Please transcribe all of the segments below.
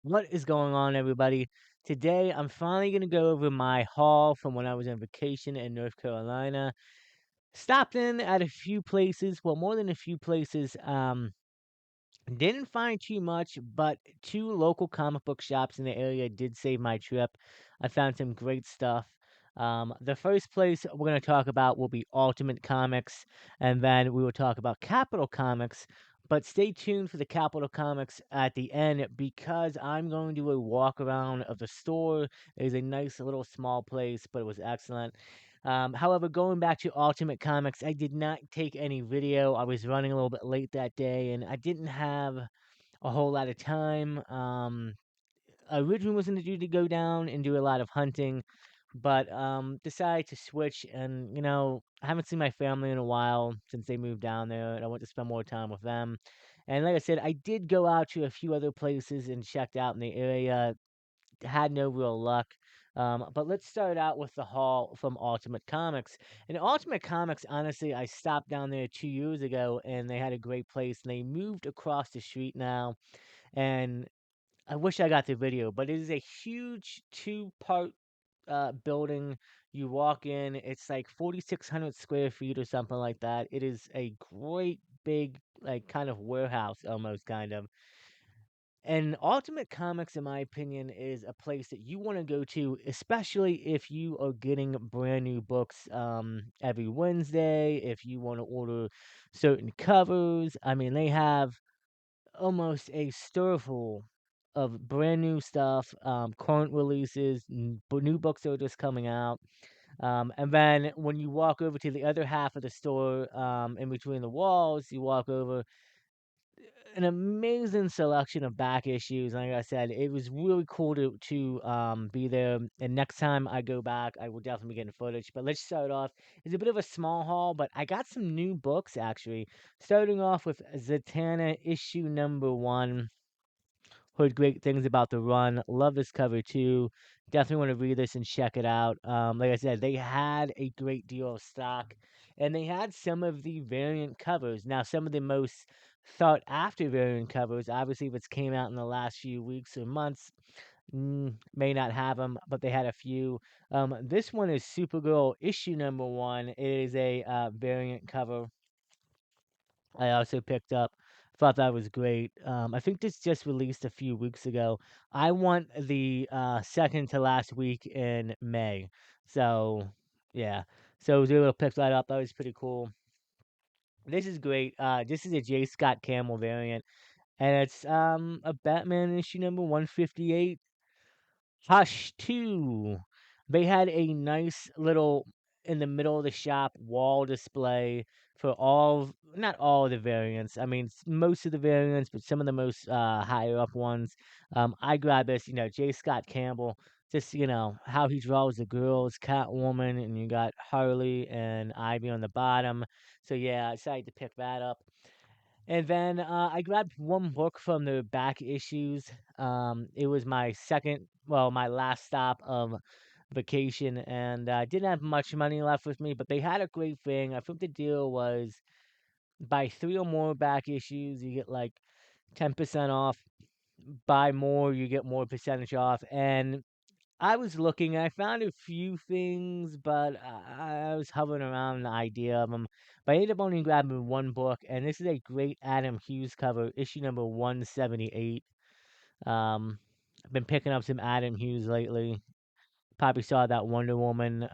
What is going on, everybody? Today, I'm finally going to go over my haul from when I was on vacation in North Carolina. Stopped in at a few places, well, more than a few places. Didn't find too much, but two local comic book shops in the area did save my trip. I found some great stuff. The first place we're going to talk about will be Ultimate Comics, and then we will talk about Capital Comics. But stay tuned for the Capital Comics at the end because I'm going to do a walk around of the store. It is a nice little small place, but it was excellent. However, going back to Ultimate Comics, I did not take any video. I was running a little bit late that day, and I didn't have a whole lot of time. I originally was going to do to go down and do a lot of hunting, but decided to switch. And I haven't seen my family in a while since they moved down there, and I want to spend more time with them. And like I said, I did go out to a few other places and checked out in the area. Had no real luck. But let's start out with the haul from Ultimate Comics. And Ultimate Comics, honestly, I stopped down there 2 years ago, and they had a great place. And they moved across the street now, and I wish I got the video, but it is a huge two-part building. You walk in, it's like 4,600 square feet or something like that. It is a great big, like, kind of warehouse, almost kind of. And Ultimate Comics, in my opinion, is a place that you want to go to, especially if you are getting brand new books every Wednesday, if you want to order certain covers. I mean, they have almost a store full of brand new stuff, current releases, new books that are just coming out. And then when you walk over to the other half of the store, in between the walls, you walk over an amazing selection of back issues. Like I said, it was really cool to be there. And next time I go back, I will definitely be getting footage. But let's start off. It's a bit of a small haul, but I got some new books actually. Starting off with Zatanna issue number 1. Heard great things about the run. Love this cover too. Definitely want to read this and check it out. Like I said, they had a great deal of stock, and they had some of the variant covers. Now, some of the most sought after variant covers, obviously, if it's came out in the last few weeks or months, may not have them, but they had a few. This one is Supergirl issue number 1. It is a variant cover. I also picked up. Thought that was great. I think this just released a few weeks ago. I want the second to last week in May. So yeah. So I was able to pick that up. That was pretty cool. This is great. This is a J. Scott Campbell variant. And it's a Batman issue number 158. Hush 2. They had a nice little in the middle of the shop wall display for not all of the variants. I mean, most of the variants, but some of the most higher up ones. I grabbed this, J. Scott Campbell. Just how he draws the girls, Catwoman, and you got Harley and Ivy on the bottom. So yeah, I decided to pick that up. And then I grabbed one book from the back issues. It was my last stop of vacation, and I didn't have much money left with me, but they had a great thing. I think the deal was buy 3 or more back issues, you get like 10% off. Buy more, you get more percentage off. And I was looking, I found a few things, but I was hovering around the idea of them. But I ended up only grabbing one book, and this is a great Adam Hughes cover, issue number 178. I've been picking up some Adam Hughes lately. Probably saw that Wonder Woman,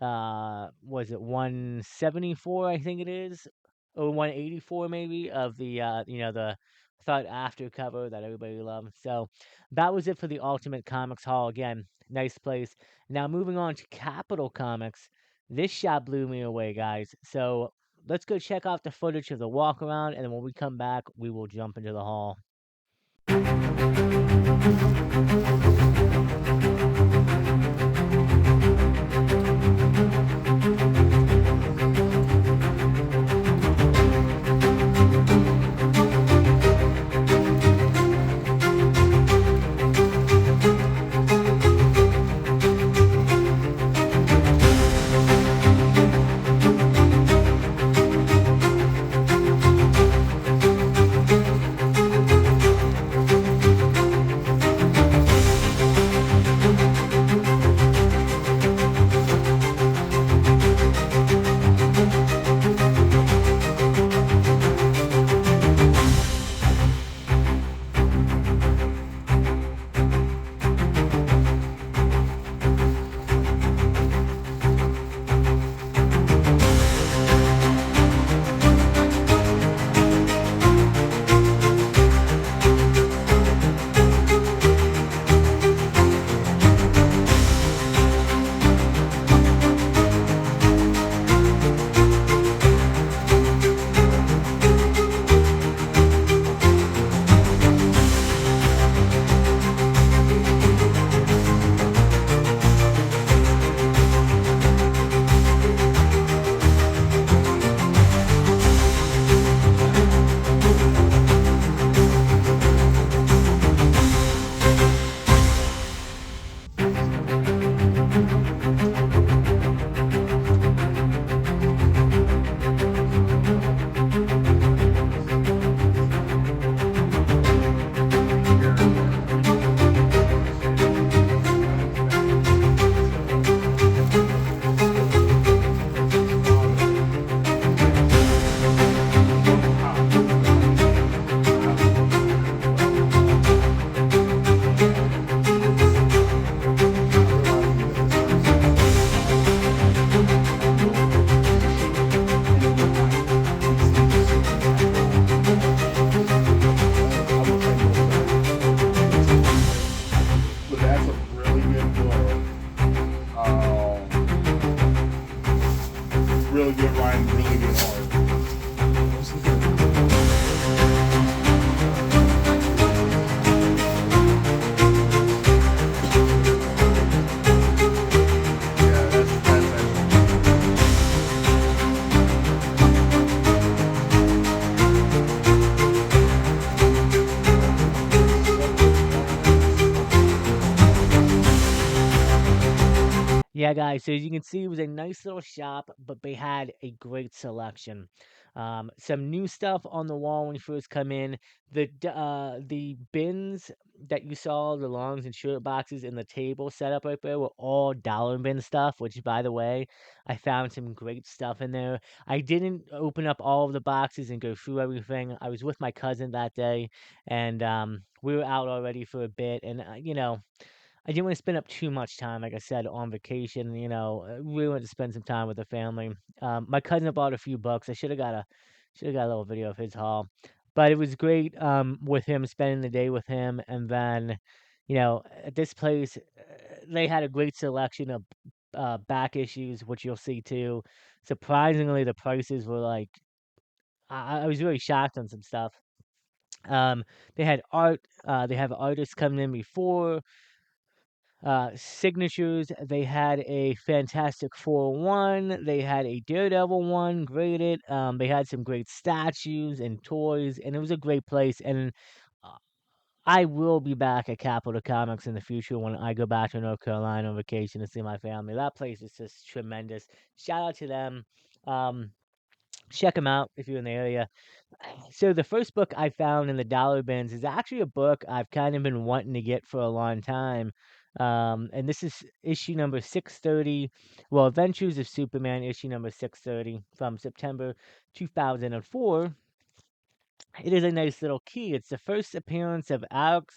was it 174, I think it is? Or 184 maybe, of the thought after cover that everybody loves. So that was it for the Ultimate Comics haul. Again, nice place. Now moving on to Capital Comics. This shop blew me away, guys. So let's go check out the footage of the walk around, and then when we come back, we will jump into the haul. Yeah, guys, so as you can see, it was a nice little shop, but they had a great selection. Some new stuff on the wall when you first come in. The bins that you saw, the longs and short boxes and the table set up right there were all dollar bin stuff, which by the way, I found some great stuff in there. I didn't open up all of the boxes and go through everything. I was with my cousin that day, and we were out already for a bit, and I didn't want to spend up too much time, like I said, on vacation. We wanted to spend some time with the family. My cousin bought a few books. I should have got a little video of his haul, but it was great with him spending the day with him, and then at this place they had a great selection of back issues, which you'll see too. Surprisingly, the prices were like I was really shocked on some stuff. Um, they had art. They have artists coming in before signatures. They had a Fantastic Four one. They had a Daredevil one graded. They had some great statues and toys, and it was a great place. And uh, I will be back at Capitol Comics in the future when I go back to North Carolina on vacation to see my family. That place is just tremendous. Shout out to them. Um, Check them out if you're in the area. So the first book I found in the dollar bins is actually a book I've kind of been wanting to get for a long time. And this is issue number 630. Well, Adventures of Superman, issue number 630 from September 2004. It is a nice little key. It's the first appearance of and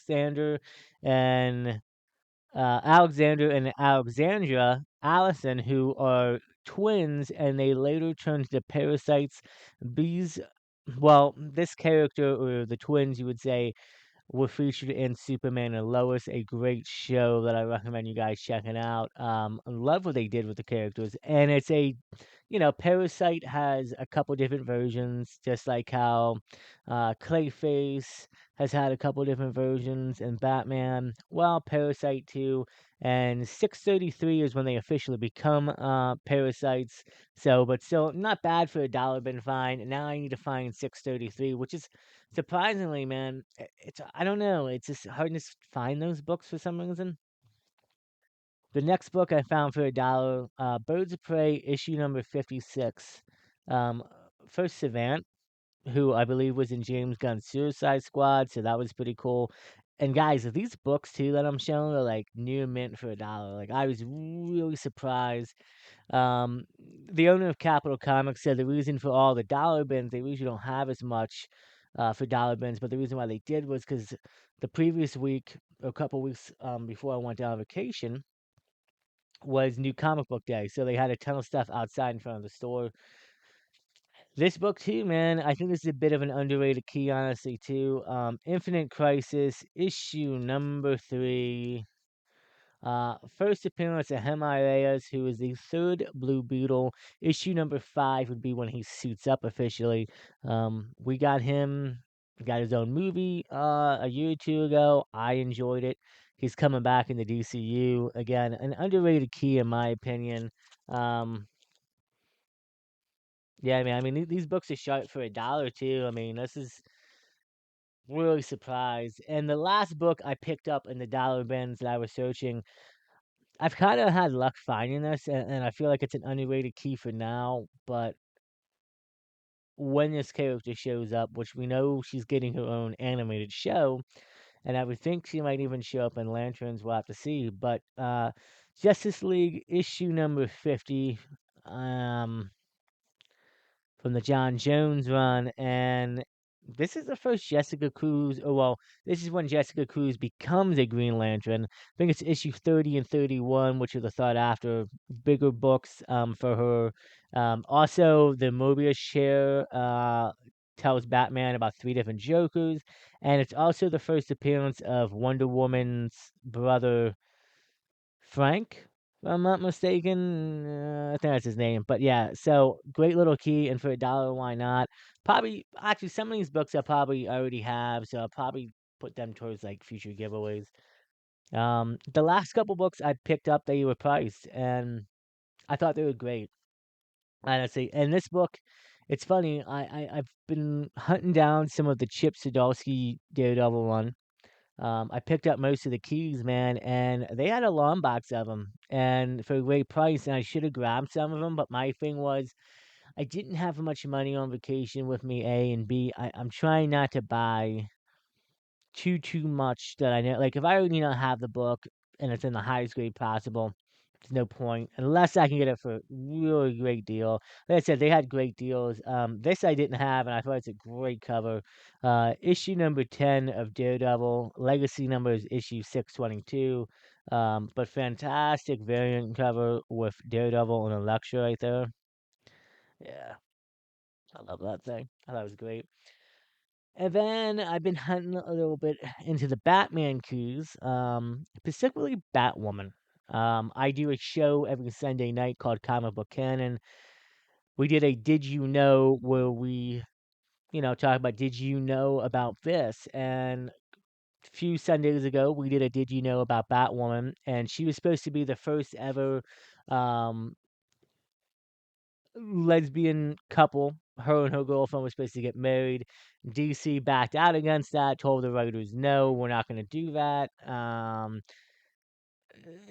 Alexander and Alexandra Allison, who are twins, and they later turn to parasites. These, well, this character, or the twins, you would say, were featured in Superman and Lois, a great show that I recommend you guys checking out. I love what they did with the characters, and it's Parasite has a couple different versions, just like how Clayface has had a couple different versions in Batman. Well, Parasite too, and 633 is when they officially become parasites. So, but still not bad for a dollar bin find. And now I need to find 633, which is surprisingly, man, it's I don't know, it's just hard to find those books for some reason. The next book I found for a dollar, Birds of Prey, issue number 56. Um, First Savant, who I believe was in James Gunn's Suicide Squad, so that was pretty cool. And guys, these books too that I'm showing are like near mint for a dollar. Like I was really surprised. Um, the owner of Capital Comics said the reason for all the dollar bins, they usually don't have as much for dollar bins, but the reason why they did was because the previous week, or a couple weeks before I went on vacation, was New Comic Book Day. So they had a ton of stuff outside in front of the store. This book too, man, I think this is a bit of an underrated key, honestly, too. Infinite Crisis, issue number 3. First appearance of Himalayas, who is the third Blue Beetle. Issue number 5 would be when he suits up officially. We got him. We got his own movie a year or two ago. I enjoyed it. He's coming back in the DCU again. An underrated key, in my opinion. Um, yeah, man. I mean, these books are shot for a dollar too. I mean, this is really surprised. And the last book I picked up in the dollar bins that I was searching, I've kind of had luck finding this, and I feel like it's an underrated key for now. But when this character shows up, which we know she's getting her own animated show, and I would think she might even show up in Lanterns. We'll have to see. But Justice League issue number 50. Um, from the John Jones run, and this is the first Jessica Cruz. Oh well, this is when Jessica Cruz becomes a Green Lantern. I think it's issue 30 and 31, which are the thought after bigger books for her. Also, the Mobius chair tells Batman about 3 different Jokers, and it's also the first appearance of Wonder Woman's brother Frank, if I'm not mistaken. I think that's his name. But yeah, so great little key, and for a dollar, why not? Probably, actually, some of these books I probably already have, so I'll probably put them towards like future giveaways. The last couple books I picked up, they were priced, and I thought they were great, honestly. And this book, it's funny. I've been hunting down some of the Chip Zdarsky Daredevil one. I picked up most of the keys, man, and they had a long box of them, and for a great price. And I should have grabbed some of them, but my thing was I didn't have much money on vacation with me. A and B, I'm trying not to buy too much that I know. Like if I already not have the book and it's in the highest grade possible, there's no point unless I can get it for a really great deal. Like I said, they had great deals. This I didn't have, and I thought it's a great cover. Issue number 10 of Daredevil. Legacy number is issue 622. But fantastic variant cover with Daredevil and Elektra right there. Yeah, I love that thing. I thought it was great. And then I've been hunting a little bit into the Batman cues, specifically Batwoman. I do a show every Sunday night called Comic Book Canon. We did a Did You Know where we, talk about Did You Know about this? And a few Sundays ago, we did a Did You Know about Batwoman, and she was supposed to be the first ever um, lesbian couple. Her and her girlfriend were supposed to get married. DC backed out against that, told the writers, no, we're not going to do that.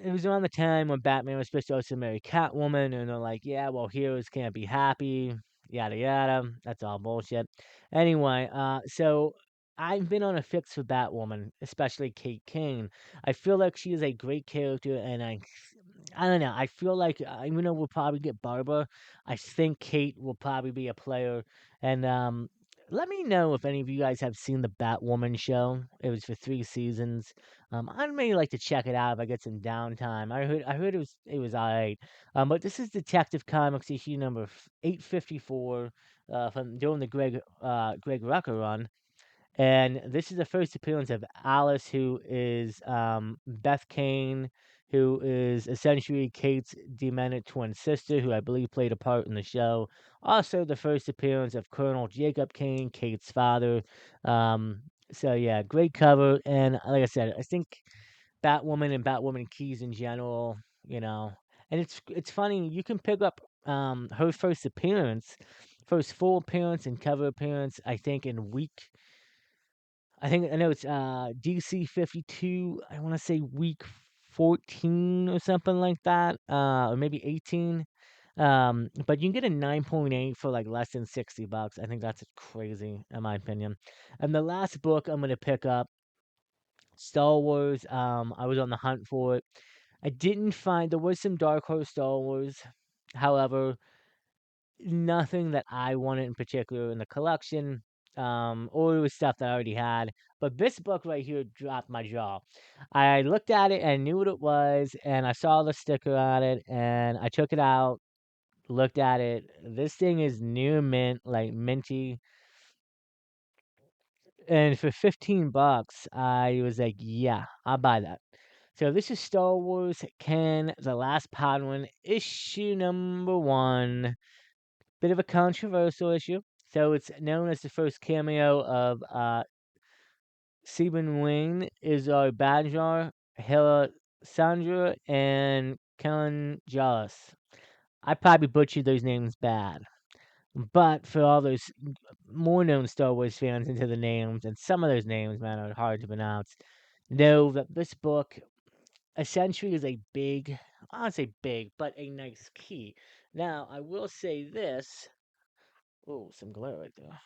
It was around the time when Batman was supposed to also marry Catwoman, and they're like, yeah, well, heroes can't be happy, yada yada. That's all bullshit. Anyway, so I've been on a fix for Batwoman, especially Kate Kane. I feel like she is a great character, and I don't know. I feel like even though we'll probably get Barbara, I think Kate will probably be a player. And let me know if any of you guys have seen the Batwoman show. It was for 3 seasons. I may like to check it out if I get some downtime. I heard it was alright. But this is Detective Comics issue number 854 from during the Greg Rucka run. And this is the first appearance of Alice, who is Beth Kane, who is essentially Kate's demented twin sister, who I believe played a part in the show. Also, the first appearance of Colonel Jacob Kane, Kate's father. Um, so yeah, great cover. And like I said, I think Batwoman and Batwoman keys in general, you know, and it's funny. You can pick up her first appearance, first full appearance and cover appearance. I think in week I know it's DC 52. I want to say week 14 or something like that, or maybe 18. But you can get a 9.8 for like less than $60. I think that's crazy, in my opinion. And the last book I'm gonna pick up, Star Wars. I was on the hunt for it. I didn't find there was some Dark Horse Star Wars, however, nothing that I wanted in particular in the collection. Or it was stuff that I already had. But this book right here dropped my jaw. I looked at it and knew what it was, and I saw the sticker on it, and I took it out, looked at it. This thing is near mint, like minty. And for $15, I was like, yeah, I'll buy that. So this is Star Wars Can the Last Padawan, issue number 1. Bit of a controversial issue. So it's known as the first cameo of Stephen Wayne, Izar Badjar, Hela Sandra, and Kellen Jarlis. I probably butchered those names bad. But for all those more known Star Wars fans into the names, and some of those names, man, are hard to pronounce, know that this book essentially is a big, I don't say big, but a nice key. Now, I will say this. Oh, some glare right there.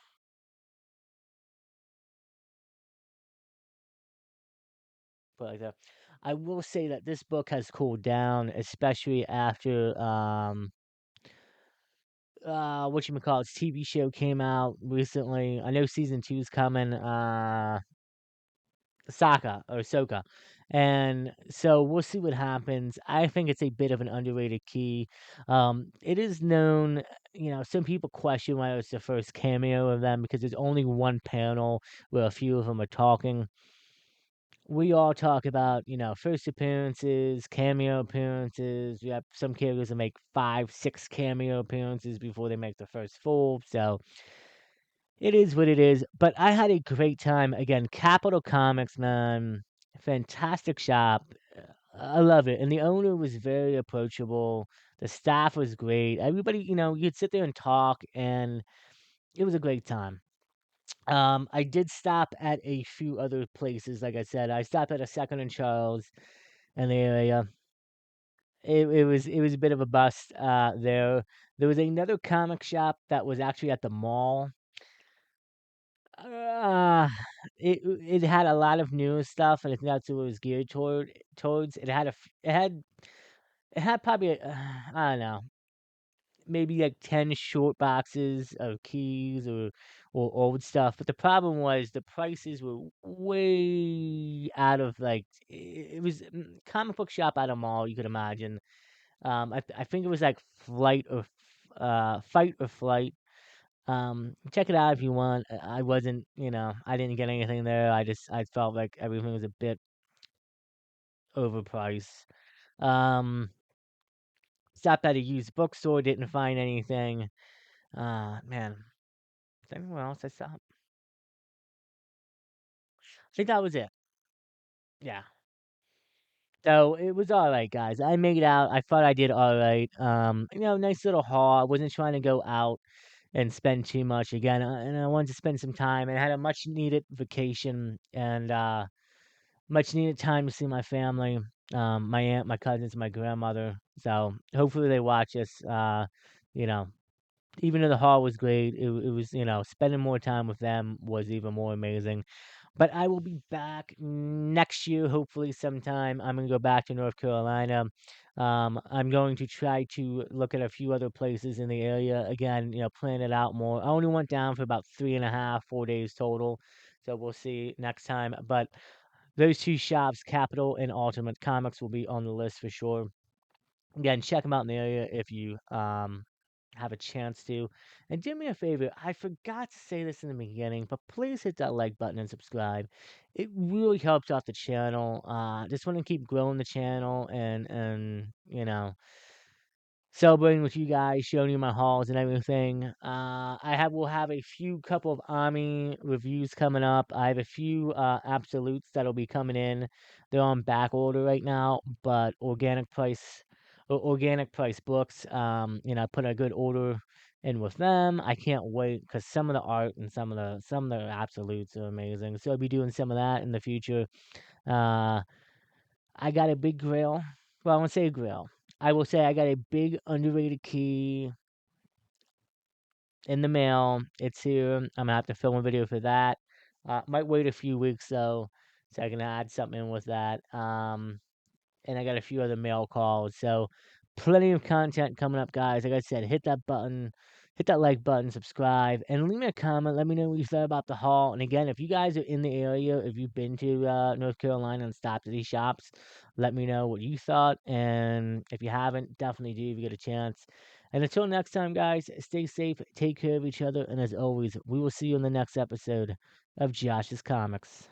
But like that. I will say that this book has cooled down, especially after what you call its TV show came out recently. I know season two's coming. Sokka or Soka. And so we'll see what happens. I think it's a bit of an underrated key. It is known, some people question why it's the first cameo of them because there's only one panel where a few of them are talking. We all talk about, first appearances, cameo appearances. We have some characters that make 5, 6 cameo appearances before they make the first full. So it is what it is. But I had a great time. Again, Capital Comics, man, fantastic shop. I love it. And the owner was very approachable. The staff was great. Everybody, you'd sit there and talk, and it was a great time. I did stop at a few other places. Like I said, I stopped at a Second and Charles in the area. It was a bit of a bust there. There was another comic shop that was actually at the mall. Uh, it had a lot of new stuff, and I think that's what it was geared towards. It had probably I don't know, maybe like 10 short boxes of keys or old stuff. But the problem was the prices were way out of like it was comic book shop at a mall. You could imagine. I think it was like Fight or Flight. Check it out if you want. I wasn't, I didn't get anything there. I felt like everything was a bit overpriced. Um, Stopped at a used bookstore, didn't find anything. Man, is there anywhere else I stopped? I think that was it. Yeah. So it was all right, guys. I made it out. I thought I did all right. Nice little haul. I wasn't trying to go out and spend too much again, and I wanted to spend some time. And I had a much needed vacation and much needed time to see my family, my aunt, my cousins, my grandmother. So hopefully they watch us. You know, even though the haul was great, it was spending more time with them was even more amazing. But I will be back next year, hopefully sometime. I'm gonna go back to North Carolina. I'm going to try to look at a few other places in the area again. Plan it out more. I only went down for about 3.5, 4 days total, so we'll see next time. But those two shops, Capital and Ultimate Comics, will be on the list for sure. Again, check them out in the area if you have a chance to. And do me a favor, I forgot to say this in the beginning, but please hit that like button and subscribe. It really helps out the channel. Just want to keep growing the channel and celebrating with you guys, showing you my hauls and everything. Will have a few couple of Army reviews coming up. I have a few absolutes that'll be coming in. They're on back order right now, but organic price books. I put a good order in with them. I can't wait because some of the art and some of the absolutes are amazing. So I'll be doing some of that in the future. Uh, I got a big grill. Well, I won't say a grill. I will say I got a big underrated key in the mail. It's here. I'm gonna have to film a video for that. Might wait a few weeks though, so I can add something in with that. And I got a few other mail calls. So plenty of content coming up, guys. Like I said, hit that button, hit that like button, subscribe, and leave me a comment. Let me know what you thought about the haul. And again, if you guys are in the area, if you've been to North Carolina and stopped at these shops, let me know what you thought. And if you haven't, definitely do if you get a chance. And until next time, guys, stay safe, take care of each other, and as always, we will see you in the next episode of Josh's Comics.